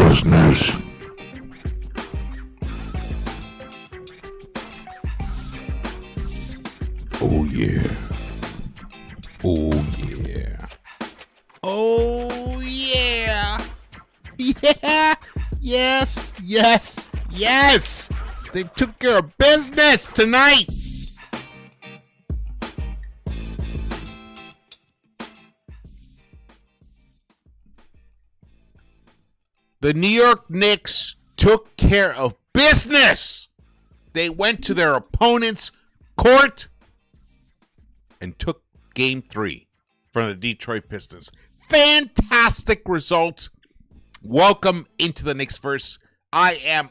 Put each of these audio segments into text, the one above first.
business. Oh yeah. Oh yeah. Oh yeah. Yeah. Yes. Yes. Yes. They took care of business tonight. The New York Knicks took care of business. They went to their opponent's court and took Game 3 from the Detroit Pistons. Fantastic results. Welcome into the Knicks-Verse. I'm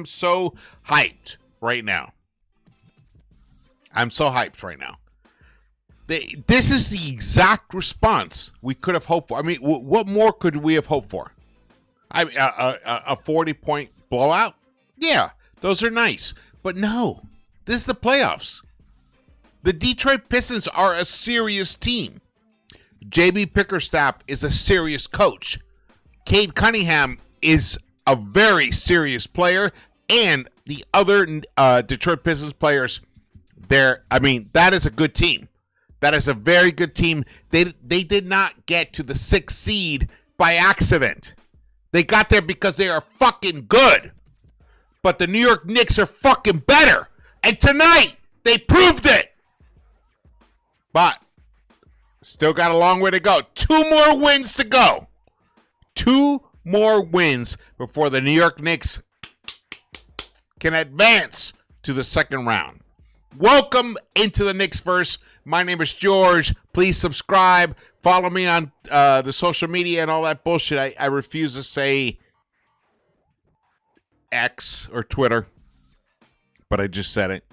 so hyped right now. This is the exact response we could have hoped for. I mean, what more could we have hoped for? A 40-point blowout? Yeah, those are nice. But no, this is the playoffs. The Detroit Pistons are a serious team. J.B. Bickerstaff is a serious coach. Cade Cunningham is a very serious player. And the other Detroit Pistons players, that is a good team. That is a very good team. They did not get to the 6th seed by accident. They got there because they are fucking good. But the New York Knicks are fucking better. And tonight, they proved it. But still got a long way to go. 2 more wins to go. 2 more wins before the New York Knicks can advance to the second round. Welcome into the Knicks-Verse. My name is George. Please subscribe. Follow me on the social media and all that bullshit. I refuse to say X or Twitter, but I just said it.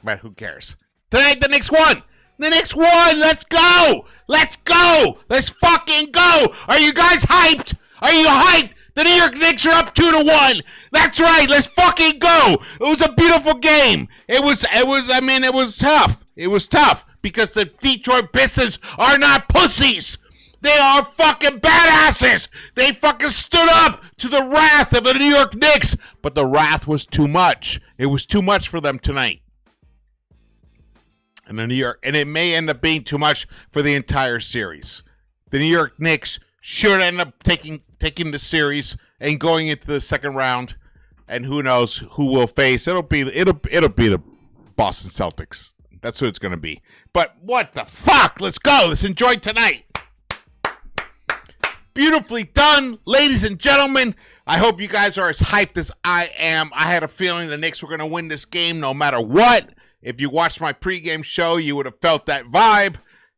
But who cares? Tonight, the Knicks won. The Knicks won. Let's go. Let's go. Let's fucking go. Are you guys hyped? Are you hyped? The New York Knicks are up 2-1. That's right. Let's fucking go. It was a beautiful game. It was tough. It was tough because the Detroit Pistons are not pussies. They are fucking badasses. They fucking stood up to the wrath of the New York Knicks, but the wrath was too much. It was too much for them tonight. And it may end up being too much for the entire series. The New York Knicks should end up taking the series and going into the second round, and who knows who will face. It'll be the Boston Celtics. That's who it's going to be. But what the fuck? Let's go. Let's enjoy tonight. Beautifully done, ladies and gentlemen. I hope you guys are as hyped as I am. I had a feeling the Knicks were going to win this game no matter what. If you watched my pregame show, you would have felt that vibe.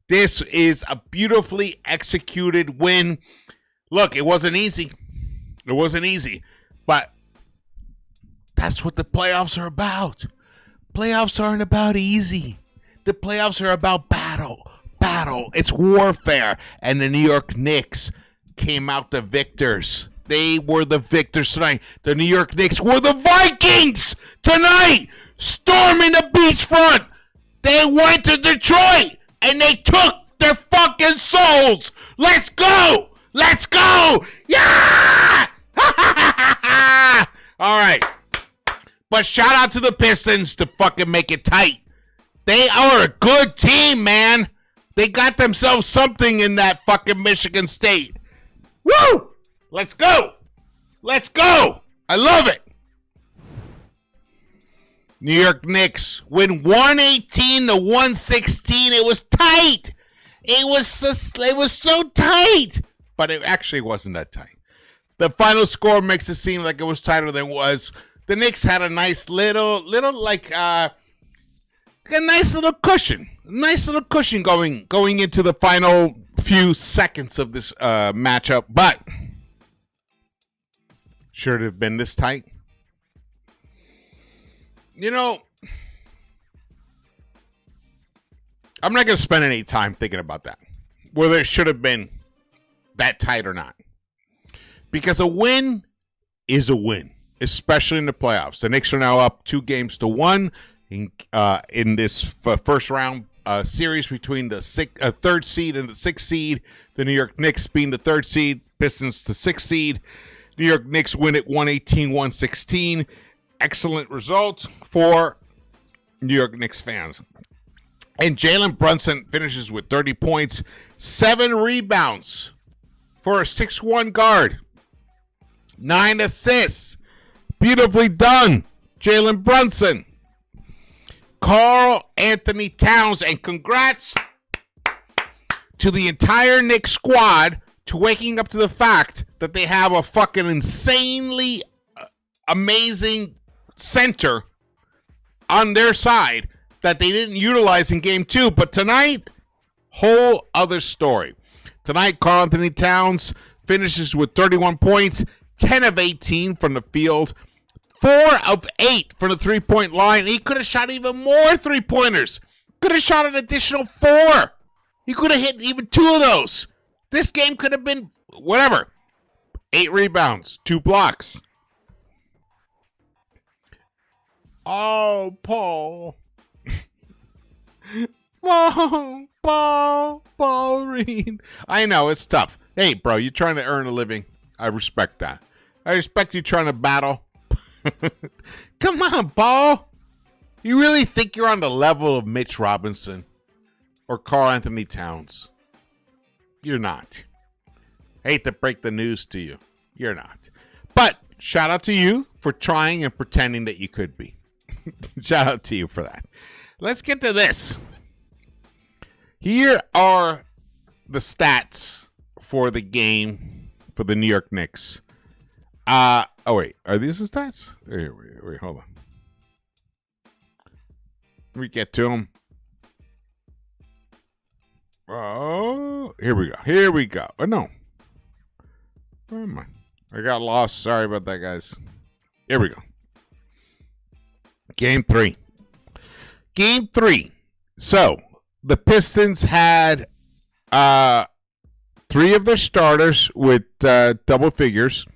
This is a beautifully executed win. Look, it wasn't easy. It wasn't easy. But that's what the playoffs are about. Playoffs aren't about easy. The playoffs are about battle. It's warfare. And the New York Knicks came out the victors. They were the victors tonight. The New York Knicks were the Vikings tonight, storming the beachfront. They went to Detroit, and they took their fucking souls. Let's go. Let's go. Yeah. All right. But shout out to the Pistons to fucking make it tight. They are a good team, man. They got themselves something in that fucking Michigan State. Woo! Let's go. Let's go. I love it. New York Knicks win 118-116. It was tight. It was so tight. But it actually wasn't that tight. The final score makes it seem like it was tighter than it was. The Knicks had a nice little cushion. Nice little cushion going into the final few seconds of this matchup. But should it have been this tight? You know, I'm not going to spend any time thinking about that, whether it should have been that tight or not. Because a win is a win, especially in the playoffs. The Knicks are now up 2-1 in this first round series between the third seed and the 6th seed. The New York Knicks being the 3rd seed, Pistons the 6th seed. New York Knicks win it 118-116. Excellent result for New York Knicks fans. And Jalen Brunson finishes with 30 points, 7 rebounds for a 6'1 guard. 9 assists. Beautifully done, Jalen Brunson. Karl Anthony Towns, and congrats to the entire Knicks squad to waking up to the fact that they have a fucking insanely amazing center on their side that they didn't utilize in game 2. But tonight, whole other story. Tonight, Karl Anthony Towns finishes with 31 points, 10 of 18 from the field, 4 of 8 from the three-point line. He could have shot even more three-pointers. Could have shot an additional 4. He could have hit even 2 of those. This game could have been whatever. 8 rebounds, 2 blocks. Oh, Paul. Paul Reed. I know, it's tough. Hey, bro, you're trying to earn a living. I respect that. I respect you trying to battle. Come on, Paul. You really think you're on the level of Mitch Robinson or Karl Anthony Towns? You're not. Hate to break the news to you. You're not. But shout out to you for trying and pretending that you could be. Shout out to you for that. Let's get to this. Here are the stats for the game for the New York Knicks. Oh, wait. Are these the stats? Wait, hold on. Let me get to them. Oh, here we go. Oh, no. Where am I? I got lost. Sorry about that, guys. Here we go. Game 3. So, the Pistons had 3 of their starters with double figures.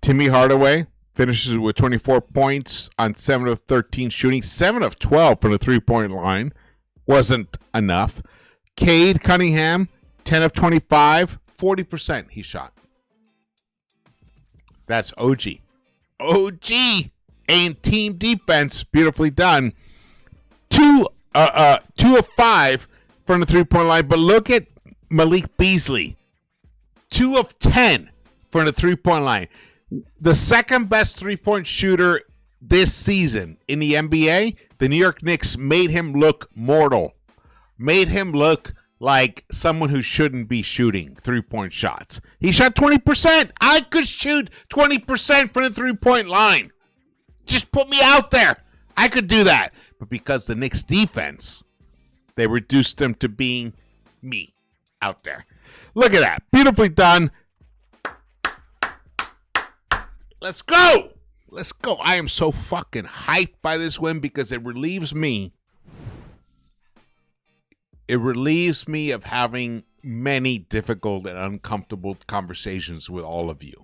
Timmy Hardaway finishes with 24 points on 7 of 13 shooting. 7 of 12 from the three-point line. Wasn't enough. Cade Cunningham, 10 of 25. 40% he shot. That's OG. OG and team defense, beautifully done. 2 of 5 from the three-point line. But look at Malik Beasley. 2 of 10 from the three-point line. The second best three-point shooter this season in the NBA, the New York Knicks made him look mortal. Made him look like someone who shouldn't be shooting three-point shots. He shot 20%. I could shoot 20% from the three-point line. Just put me out there. I could do that. But because the Knicks defense, they reduced him to being me out there. Look at that. Beautifully done. Let's go. Let's go. I am so fucking hyped by this win because it relieves me. It relieves me of having many difficult and uncomfortable conversations with all of you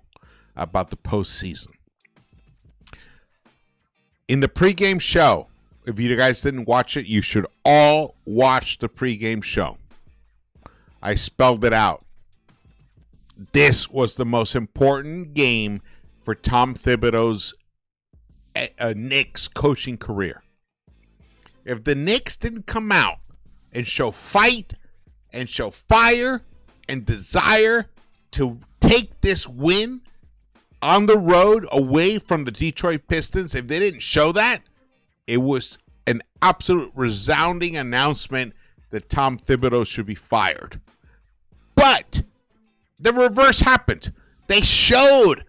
about the postseason. In the pregame show, if you guys didn't watch it, you should all watch the pregame show. I spelled it out. This was the most important game for Tom Thibodeau's Knicks coaching career. If the Knicks didn't come out and show fight and show fire and desire to take this win on the road away from the Detroit Pistons, if they didn't show that, it was an absolute resounding announcement that Tom Thibodeau should be fired. But the reverse happened. They showed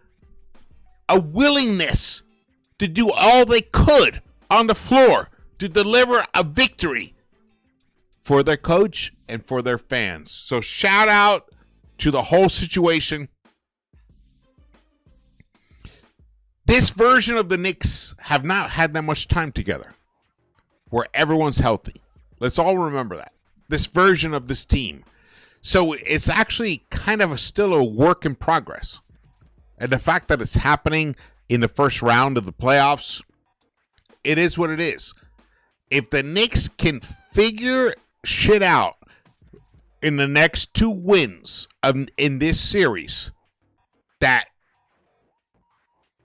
a willingness to do all they could on the floor to deliver a victory for their coach and for their fans. So shout out to the whole situation. This version of the Knicks have not had that much time together where everyone's healthy. Let's all remember that. This version of this team. So it's actually kind of still a work in progress. And the fact that it's happening in the first round of the playoffs, it is what it is. If the Knicks can figure shit out in the next 2 wins in this series, that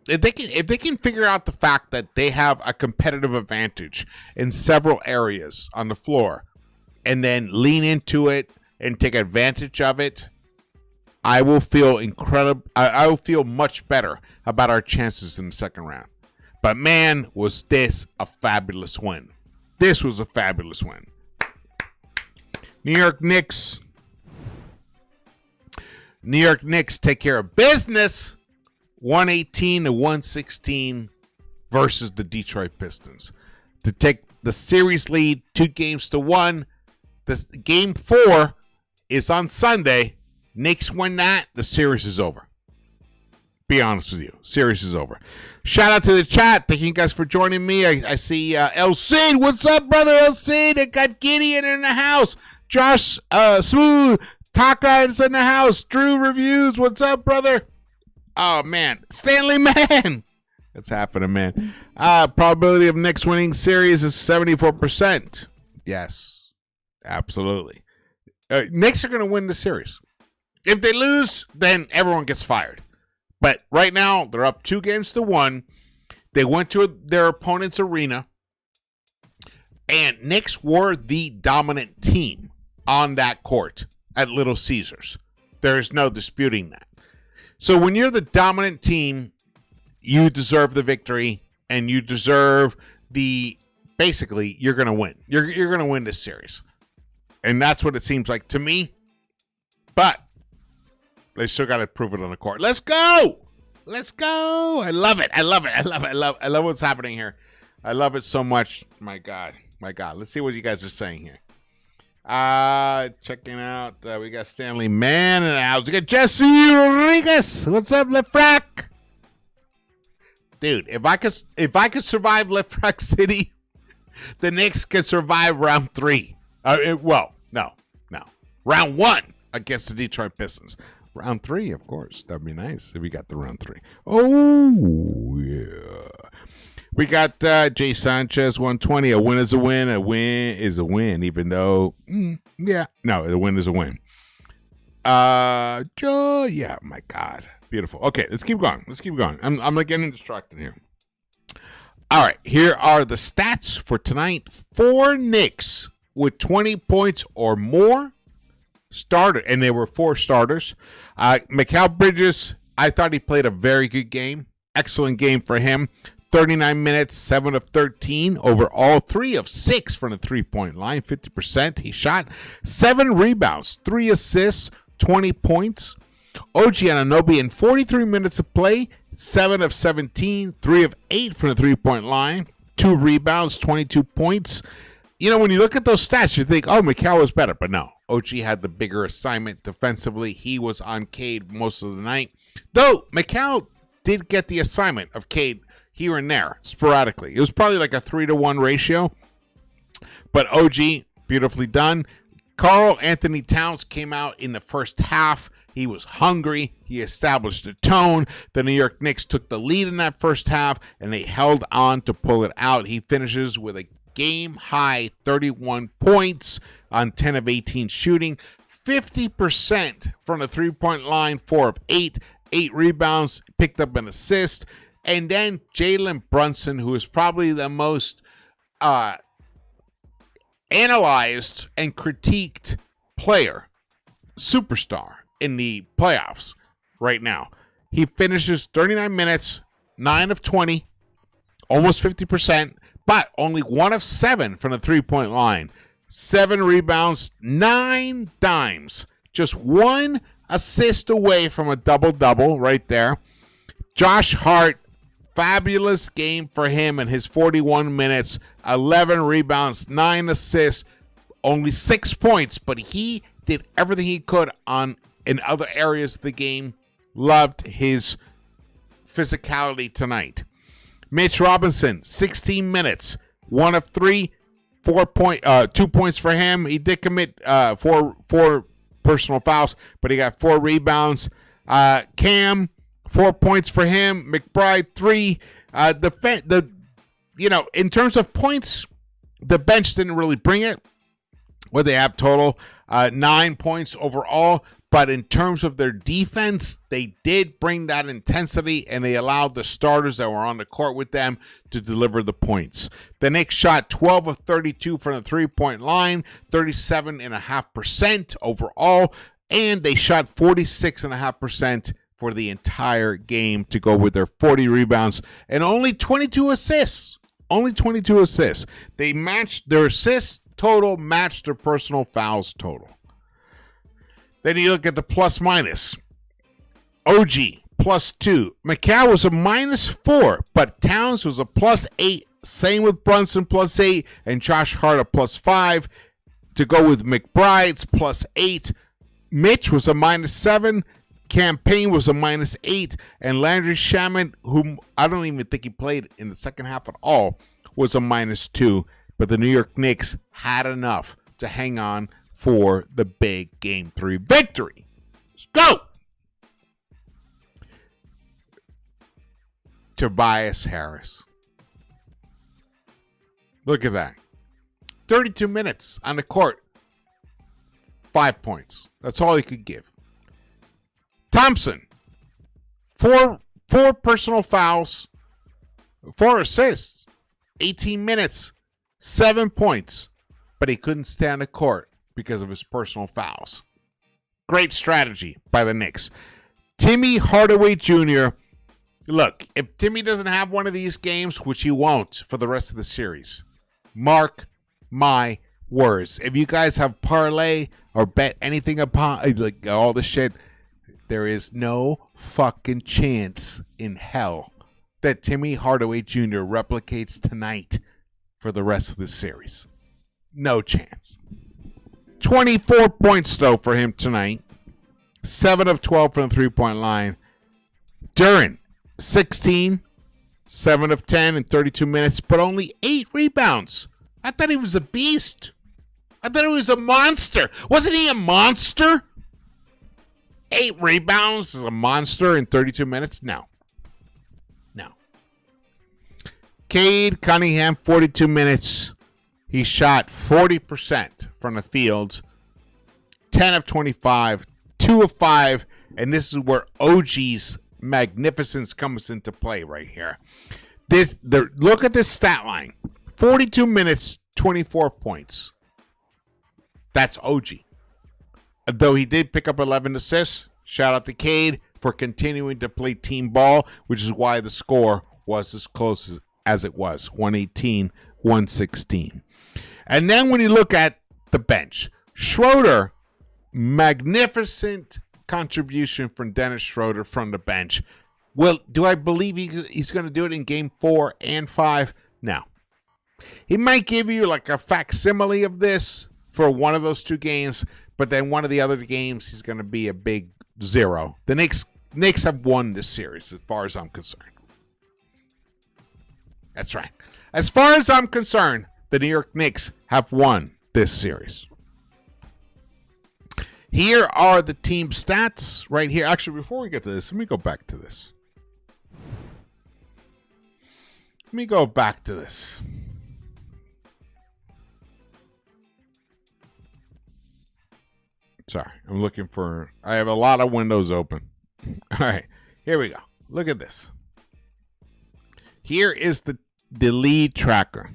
if they can figure out the fact that they have a competitive advantage in several areas on the floor and then lean into it and take advantage of it, I will feel incredible. I will feel much better about our chances in the second round. But man, was this a fabulous win. This was a fabulous win. New York Knicks take care of business, 118-116 versus the Detroit Pistons to take the series lead 2-1. This game 4 is on Sunday. Knicks win that, the series is over. Be honest with you, series is over. Shout out to the chat. Thank you guys for joining me. I see El Cid. What's up, brother El Cid? I got Gideon in the house. Josh Smooth. Taka is in the house. Drew Reviews. What's up, brother? Oh, man. Stanley Man. What's happening, man? Probability of Knicks winning series is 74%. Yes, absolutely. Knicks are going to win the series. If they lose, then everyone gets fired. But right now, they're up 2-1. They went to their opponent's arena, and Knicks were the dominant team on that court at Little Caesars. There is no disputing that. So when you're the dominant team, you deserve the victory, and you deserve basically, you're going to win. You're going to win this series. And that's what it seems like to me. But they still got to prove it on the court. Let's go. Let's go. I love it. I love what's happening here. I love it so much. My God. Let's see what you guys are saying here. Checking out. We got Stanley Mann in the house. We got Jesse Rodriguez. What's up, Lefrak? Dude, if I could survive Lefrak City, the Knicks could survive round 3. No. Round 1 against the Detroit Pistons. Round 3, of course. That'd be nice if we got the round 3. Oh, yeah. We got Jay Sanchez, 120. A win is a win. A win is a win, even though, a win is a win. Yeah, my God. Beautiful. Okay, let's keep going. I'm getting distracted here. All right, here are the stats for tonight. 4 Knicks with 20 points or more started, and there were 4 starters. Mikal Bridges, I thought he played a very good game. Excellent game for him. 39 minutes, 7 of 13 overall, 3 of 6 from the three-point line, 50% he shot. 7 rebounds, 3 assists, 20 points. OG Anunoby in 43 minutes of play, 7 of 17, 3 of 8 from the three-point line, 2 rebounds, 22 points. You know, when you look at those stats, you think, Mikal was better. But no, OG had the bigger assignment defensively. He was on Cade most of the night. Though, Mikal did get the assignment of Cade here and there, sporadically. It was probably like a 3-to-1 ratio. But OG, beautifully done. Karl Anthony Towns came out in the first half. He was hungry. He established a tone. The New York Knicks took the lead in that first half, and they held on to pull it out. He finishes with a game-high 31 points on 10 of 18 shooting, 50% from the three-point line, 4 of 8, 8 rebounds, picked up an assist. And then Jalen Brunson, who is probably the most analyzed and critiqued player, superstar in the playoffs right now. He finishes 39 minutes, 9 of 20, almost 50%, but only 1 of 7 from the three-point line. 7 rebounds, 9 dimes. Just 1 assist away from a double-double right there. Josh Hart, fabulous game for him in his 41 minutes, 11 rebounds, 9 assists, only 6 points, but he did everything he could in other areas of the game. Loved his physicality tonight. Mitch Robinson, 16 minutes, 1 of 3, 2 points for him. He did commit four personal fouls, but he got 4 rebounds. Cam, 4 points for him. McBride, 3. In terms of points, the bench didn't really bring it. What they have total, 9 points overall. But in terms of their defense, they did bring that intensity, and they allowed the starters that were on the court with them to deliver the points. The Knicks shot 12 of 32 from the three-point line, 37.5% overall, and they shot 46.5% for the entire game to go with their 40 rebounds and only 22 assists. Only 22 assists. They matched their assists total, matched their personal fouls total. Then you look at the plus minus. OG, +2. McCall was a -4, but Towns was a +8. Same with Brunson, +8. And Josh Hart, a +5. To go with McBride's, +8. Mitch was a -7. Campaign was a -8. And Landry Shamet, whom I don't even think he played in the second half at all, was a -2. But the New York Knicks had enough to hang on for the big Game 3 victory. Let's go! Tobias Harris. Look at that. 32 minutes on the court. 5 points. That's all he could give. Thompson. Four personal fouls. 4 assists. 18 minutes. 7 points. But he couldn't stay on the court because of his personal fouls. Great strategy by the Knicks. Timmy Hardaway Jr. Look, if Timmy doesn't have one of these games, which he won't for the rest of the series, mark my words. If you guys have parlay or bet anything upon like all this shit, there is no fucking chance in hell that Timmy Hardaway Jr. replicates tonight for the rest of the series. No chance. 24 points, though, for him tonight. 7 of 12 from the three-point line. Duren, 16, 7 of 10 in 32 minutes, but only 8 rebounds. I thought he was a beast. I thought he was a monster. Wasn't he a monster? 8 rebounds is a monster in 32 minutes? No. No. Cade Cunningham, 42 minutes. He shot 40% from the field, 10 of 25, 2 of 5, and this is where OG's magnificence comes into play right here. Look at this stat line. 42 minutes, 24 points. That's OG. Though he did pick up 11 assists, shout out to Cade for continuing to play team ball, which is why the score was as close as it was, 118-116. And then when you look at the bench, Schroeder, magnificent contribution from Dennis Schroeder from the bench. Well, do I believe he's going to do it in game 4 and 5? No. He might give you like a facsimile of this for one of those 2 games, but then one of the other games he's going to be a big 0. The Knicks have won this series as far as I'm concerned. That's right. As far as I'm concerned, the New York Knicks have won this series. Here are the team stats right here. Actually, before we get to this, let me go back to this. Sorry, I'm looking for... I have a lot of windows open. All right, here we go. Look at this. Here is the lead tracker.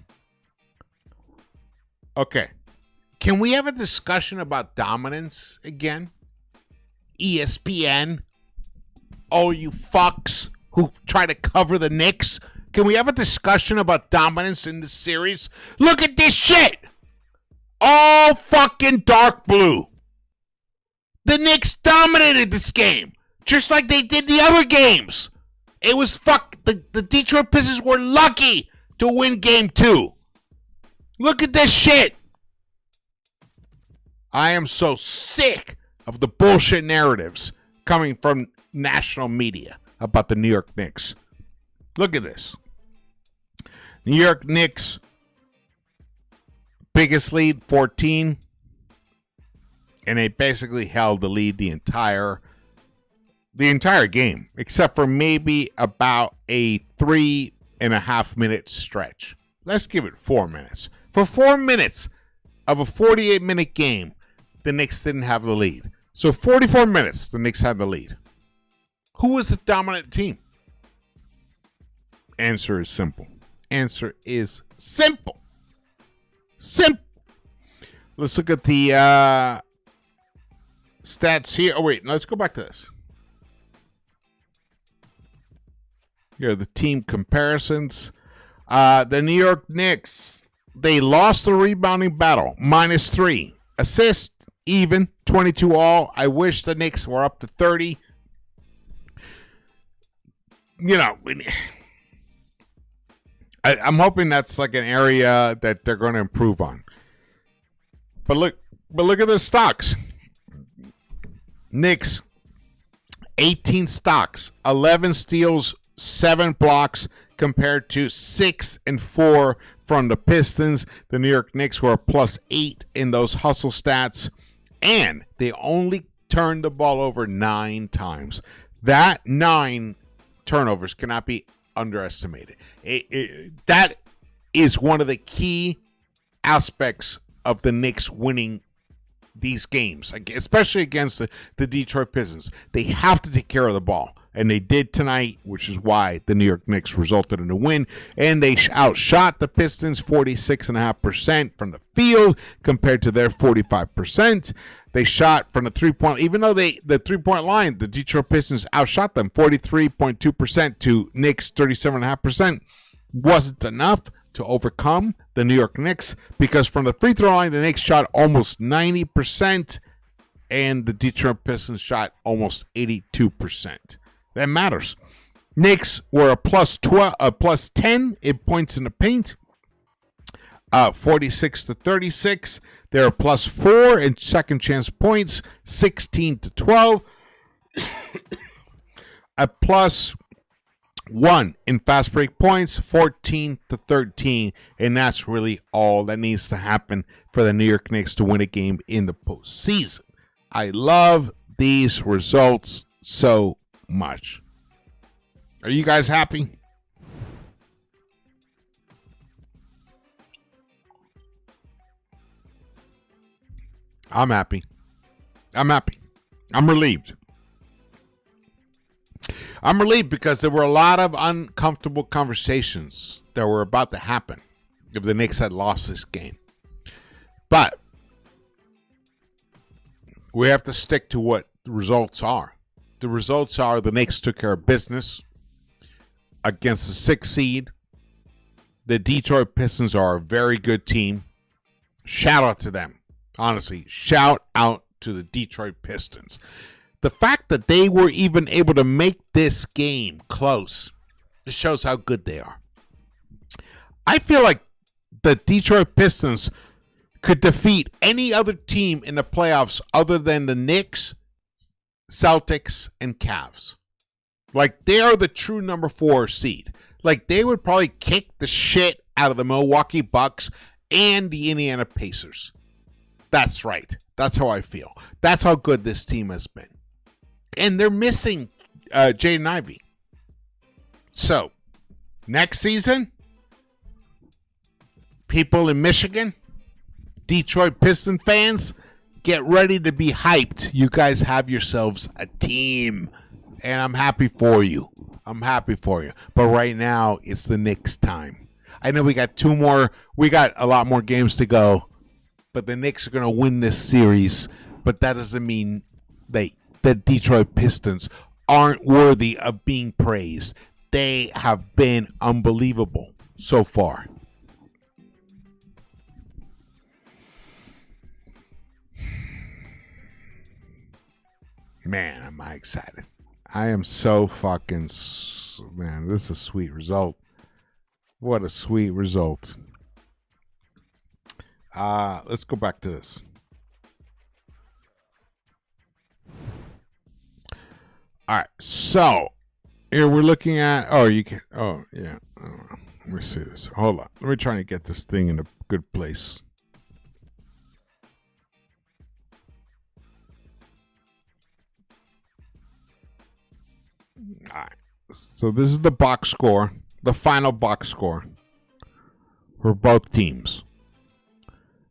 Okay. Can we have a discussion about dominance again? ESPN, all you fucks who try to cover the Knicks, can we have a discussion about dominance in this series? Look at this shit! All fucking dark blue. The Knicks dominated this game, just like they did the other games. It was the Detroit Pistons were lucky to win game 2. Look at this shit. I am so sick of the bullshit narratives coming from national media about the New York Knicks. Look at this. New York Knicks, biggest lead, 14. And they basically held the lead the entire game, except for maybe about a 3.5 minute stretch. Let's give it 4 minutes. For 4 minutes of a 48-minute game, the Knicks didn't have the lead. So 44 minutes, the Knicks had the lead. Who was the dominant team? Answer is simple. Answer is simple. Simple. Let's look at the stats here. Oh, wait. Let's go back to this. Here are the team comparisons. The New York Knicks, they lost the rebounding battle. -3. Assists, even. 22 all. I wish the Knicks were up to 30. You know, I'm hoping that's like an area that they're going to improve on. But look at the stocks. Knicks, 18 stocks, 11 steals, 7 blocks, compared to 6 and 4 from the Pistons. The New York Knicks were +8 in those hustle stats, and they only turned the ball over 9 times. That 9 turnovers cannot be underestimated. That is one of the key aspects of the Knicks winning these games, especially against the Detroit Pistons. They have to take care of the ball, and they did tonight, which is why the New York Knicks resulted in a win. And they outshot the Pistons 46.5% from the field compared to their 45%. They shot from the three-point, even though the three-point line, the Detroit Pistons outshot them 43.2% to Knicks 37.5%. Wasn't enough to overcome the New York Knicks, because from the free throw line, the Knicks shot almost 90%, and the Detroit Pistons shot almost 82%. That matters. Knicks were a +10 in points in the paint, 46-36. They're a +4 in second chance points, 16-12. A +1 in fast break points, 14-13. And that's really all that needs to happen for the New York Knicks to win a game in the postseason. I love these results so much. Are you guys happy? I'm happy. I'm happy. I'm relieved. I'm relieved because there were a lot of uncomfortable conversations that were about to happen if the Knicks had lost this game. But we have to stick to what the results are. The results are the Knicks took care of business against the 6th seed. The Detroit Pistons are a very good team. Shout out to them. Honestly, shout out to the Detroit Pistons. The fact that they were even able to make this game close, it shows how good they are. I feel like the Detroit Pistons could defeat any other team in the playoffs other than the Knicks, Celtics, and Cavs. Like, they are the true number 4 seed. Like, they would probably kick the shit out of the Milwaukee Bucks and the Indiana Pacers. That's right. That's how I feel. That's how good this team has been. And they're missing Jaden Ivey. So, next season, people in Michigan, Detroit Piston fans, get ready to be hyped. You guys have yourselves a team. And I'm happy for you. I'm happy for you. But right now, it's the Knicks' time. I know we got a lot more games to go. But the Knicks are going to win this series. But that doesn't mean the Detroit Pistons aren't worthy of being praised. They have been unbelievable so far. Man, am I excited. I am so fucking... Man, this is a sweet result. What a sweet result. Let's go back to this. All right, so here we're looking at. Oh, you can. Oh, yeah. Let me see this. Hold on. Let me try to get this thing in a good place. All right. So this is the box score, the final box score for both teams.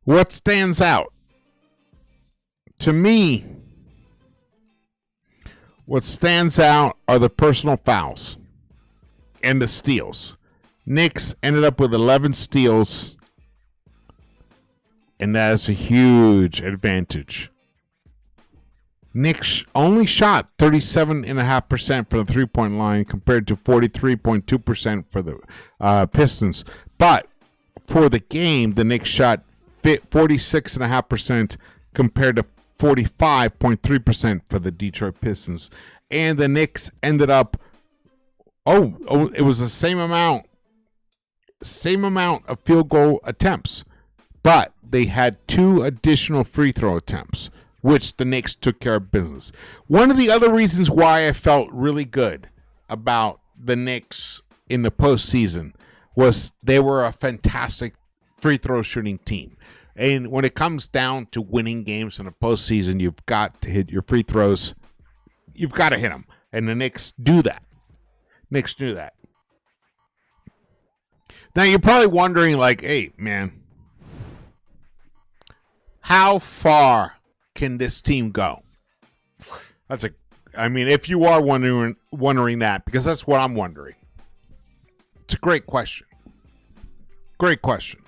What stands out? To me, What stands out are the personal fouls and the steals. Knicks ended up with 11 steals, and that is a huge advantage. Knicks only shot 37.5% from the three-point line compared to 43.2% for the Pistons. But for the game, the Knicks shot 46.5% compared to 45.3% for the Detroit Pistons. And the Knicks ended up, it was the same amount of field goal attempts, but they had 2 additional free throw attempts, which the Knicks took care of business. One of the other reasons why I felt really good about the Knicks in the postseason was they were a fantastic free throw shooting team. And when it comes down to winning games in the postseason, you've got to hit your free throws. You've got to hit them. And the Knicks do that. Knicks do that. Now, you're probably wondering, like, hey, man, how far can this team go? If you are wondering that, because that's what I'm wondering. It's a great question. Great question.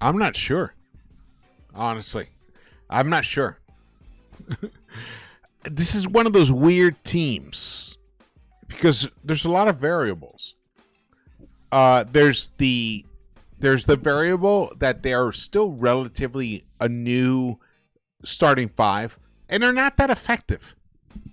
I'm not sure. Honestly, I'm not sure. This is one of those weird teams because there's a lot of variables. There's the variable that they're still relatively a new starting five, and they're not that effective.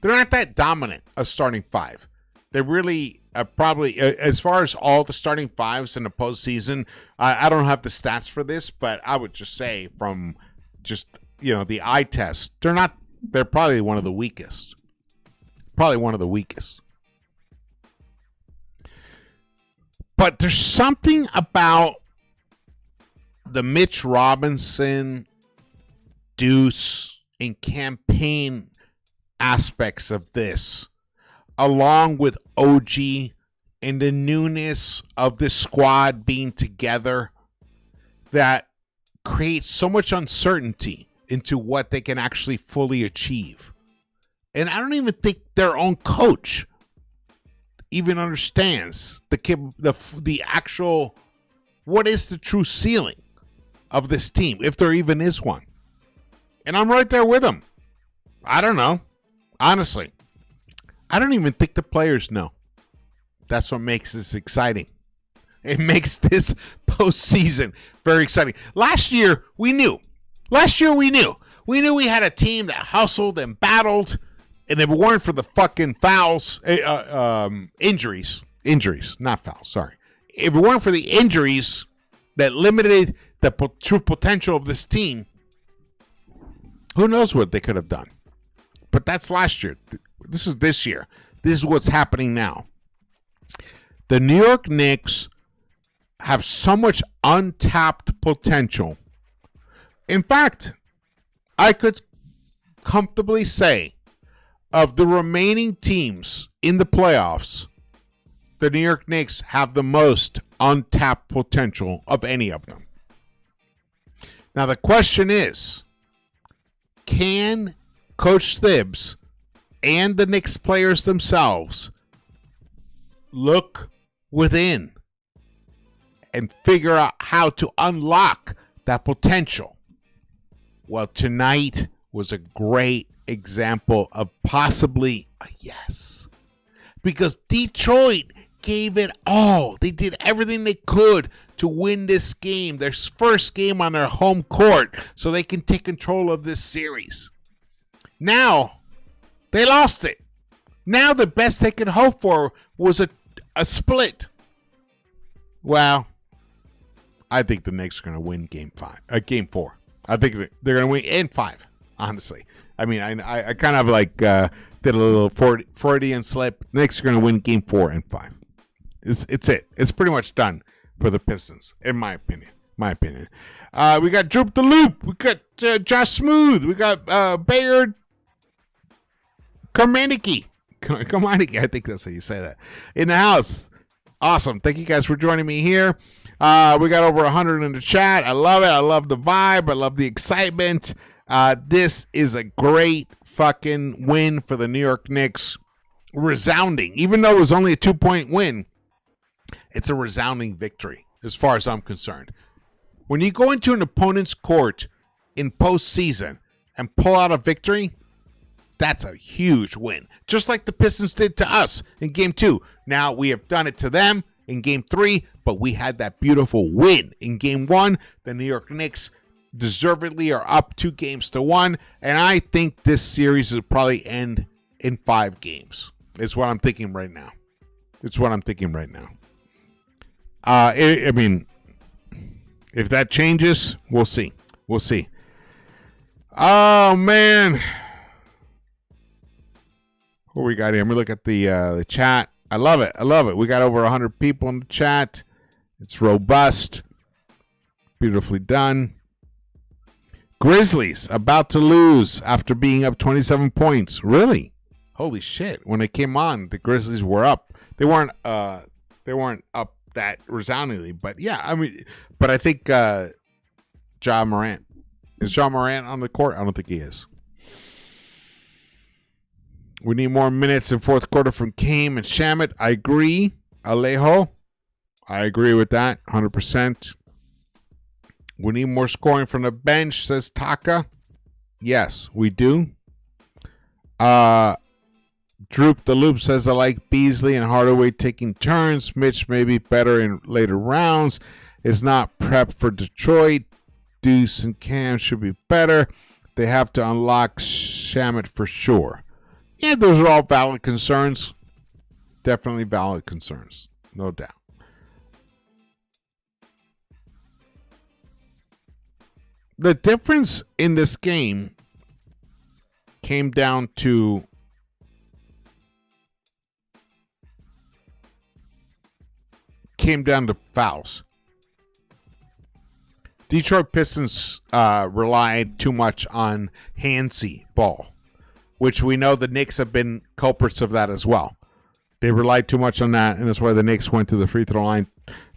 They're not that dominant a starting five. They're really probably, as far as all the starting fives in the postseason, I don't have the stats for this, but I would just say from just, the eye test, they're probably one of the weakest. Probably one of the weakest. But there's something about the Mitch Robinson, Deuce, and campaign aspects of this, along with OG and the newness of this squad being together, that creates so much uncertainty into what they can actually fully achieve. And I don't even think their own coach even understands the actual, what is the true ceiling of this team, if there even is one. And I'm right there with them. I don't know. Honestly, I don't even think the players know. That's what makes this exciting. It makes this postseason very exciting. Last year, we knew. We knew we had a team that hustled and battled, and if it weren't for the fucking fouls, injuries, not fouls, sorry. If it weren't for the injuries that limited the true potential of this team, who knows what they could have done. But that's last year. This is this year. This is what's happening now. The New York Knicks have so much untapped potential. In fact, I could comfortably say of the remaining teams in the playoffs, the New York Knicks have the most untapped potential of any of them. Now, the question is, can Coach Thibs and the Knicks players themselves look within and figure out how to unlock that potential? Well, tonight was a great example of possibly a yes. Because Detroit gave it all. They did everything they could to win this game, their first game on their home court, so they can take control of this series. Now, they lost it. Now the best they could hope for was a split. Well, I think the Knicks are going to win game 4. I think they're going to win in 5, honestly. I mean, I kind of like did a little Freudian slip. The Knicks are going to win game 4 and 5. It's it. It's pretty much done for the Pistons, in my opinion. We got Droop the Loop. We got Josh Smooth. We got Bayard Karmaniki. I think that's how you say that. In the house. Awesome. Thank you guys for joining me here. We got over 100 in the chat. I love it. I love the vibe. I love the excitement. This is a great fucking win for the New York Knicks. Resounding. Even though it was only a 2-point win, it's a resounding victory as far as I'm concerned. When you go into an opponent's court in postseason and pull out a victory, that's a huge win. Just like the Pistons did to us in Game 2. Now, we have done it to them in Game 3, but we had that beautiful win in Game 1. The New York Knicks deservedly are up 2-1, and I think this series will probably end in 5 games. Is what I'm thinking right now. I mean, if that changes, we'll see. Oh, man. What we got here? Let me look at the chat. I love it. We got over 100 people in the chat. It's robust. Beautifully done. Grizzlies about to lose after being up 27 points. Really? Holy shit. When they came on, the Grizzlies were up. They weren't up that resoundingly, but yeah, I mean, but I think Ja Morant. Is Ja Morant on the court? I don't think he is. We need more minutes in fourth quarter from Kame and Shamet. I agree. Alejo. I agree with that 100%. We need more scoring from the bench, says Taka. Yes, we do. Droop the Loop says, I like Beasley and Hardaway taking turns. Mitch may be better in later rounds. Is not prepped for Detroit. Deuce and Cam should be better. They have to unlock Shamet for sure. Yeah, those are all valid concerns. Definitely valid concerns. No doubt. The difference in this game came down to fouls. Detroit Pistons relied too much on handsy ball, which we know the Knicks have been culprits of that as well. They relied too much on that, and that's why the Knicks went to the free throw line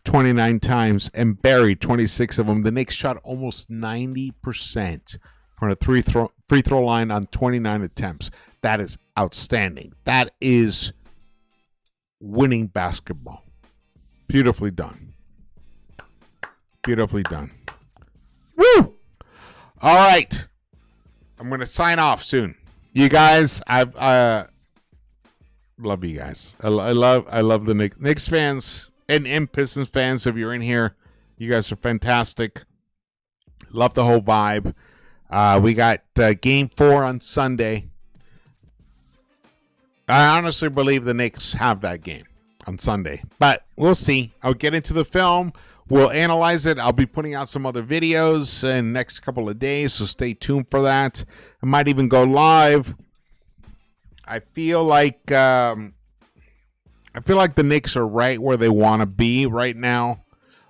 29 times and buried 26 of them. The Knicks shot almost 90% from the free throw line on 29 attempts. That is outstanding. That is winning basketball. Beautifully done. Beautifully done. Woo! All right. I'm going to sign off soon. You guys, I love you guys. I love the Knicks fans and Pistons fans. If you're in here, you guys are fantastic. Love the whole vibe. We got Game 4 on Sunday. I honestly believe the Knicks have that game on Sunday, but we'll see. I'll get into the film. We'll analyze it. I'll be putting out some other videos in the next couple of days, so stay tuned for that. I might even go live. I feel like the Knicks are right where they want to be right now.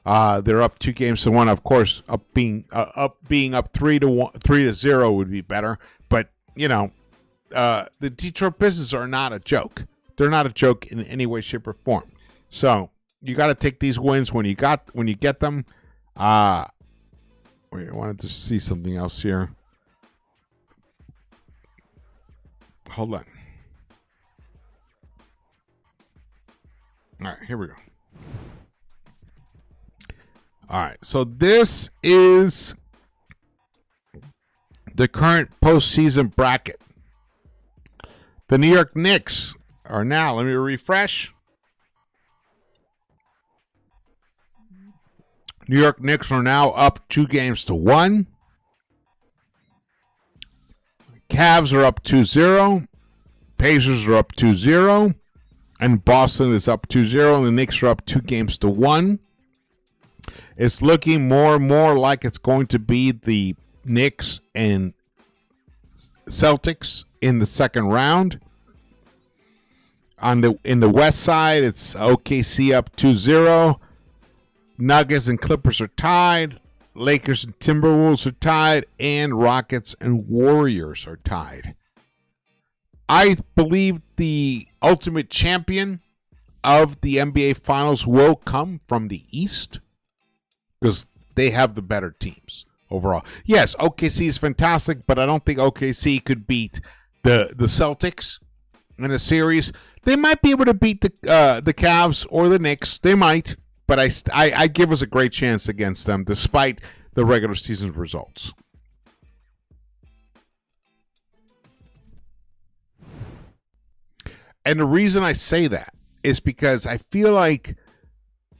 They're up 2-1. Of course, being up 3-0 would be better. But you know, the Detroit Pistons are not a joke. They're not a joke in any way, shape, or form. So you got to take these wins when you get them. Wait, I wanted to see something else here. Hold on. All right, here we go. All right, so this is the current postseason bracket. The New York Knicks are now, let me refresh. New York Knicks are now up 2-1. Cavs are up 2-0. Pacers are up 2-0. And Boston is up 2-0. And the Knicks are up 2-1. It's looking more and more like it's going to be the Knicks and Celtics in the second round. In the West side, it's OKC up 2-0. Nuggets and Clippers are tied. Lakers and Timberwolves are tied. And Rockets and Warriors are tied. I believe the ultimate champion of the NBA Finals will come from the East because they have the better teams. overall. Yes, OKC is fantastic, but I don't think OKC could beat the Celtics in a series. They might be able to beat the Cavs or the Knicks. They might, but I give us a great chance against them despite the regular season results. And the reason I say that is because I feel like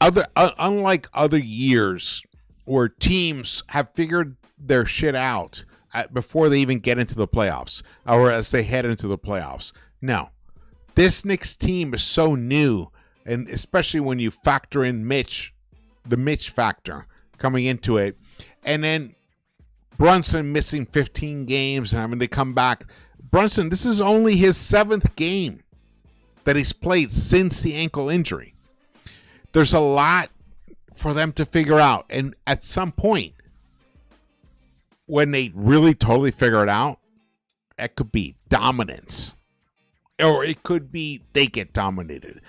unlike other years where teams have figured their shit out before they even get into the playoffs or as they head into the playoffs. No, this Knicks team is so new, and especially when you factor in the Mitch factor coming into it, and then Brunson missing 15 games and having to come back. Brunson, this is only his 7th game that he's played since the ankle injury. There's a lot for them to figure out. And at some point, when they really totally figure it out, it could be dominance. Or it could be they get dominated.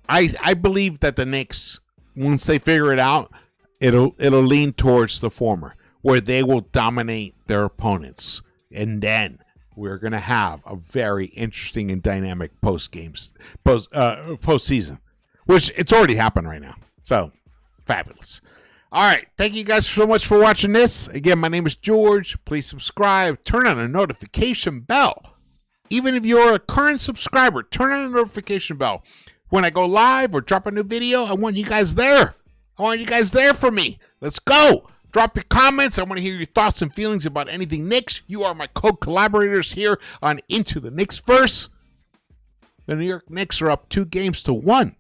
I believe that the Knicks, once they figure it out, it'll lean towards the former, where they will dominate their opponents. And then we're going to have a very interesting and dynamic postseason, which it's already happened right now. So, fabulous. All right. Thank you guys so much for watching this. Again, my name is George. Please subscribe. Turn on the notification bell. Even if you're a current subscriber, turn on the notification bell. When I go live or drop a new video, I want you guys there. I want you guys there for me. Let's go. Drop your comments. I want to hear your thoughts and feelings about anything Knicks. You are my co-collaborators here on Into the Knicks-Verse. The New York Knicks are up 2-1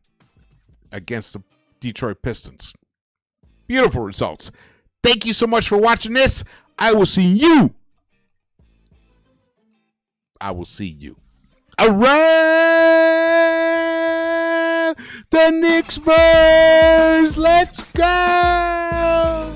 against the Detroit Pistons. Beautiful results. Thank you so much for watching this. I will see you. All right. The Knicks-Verse. Let's go.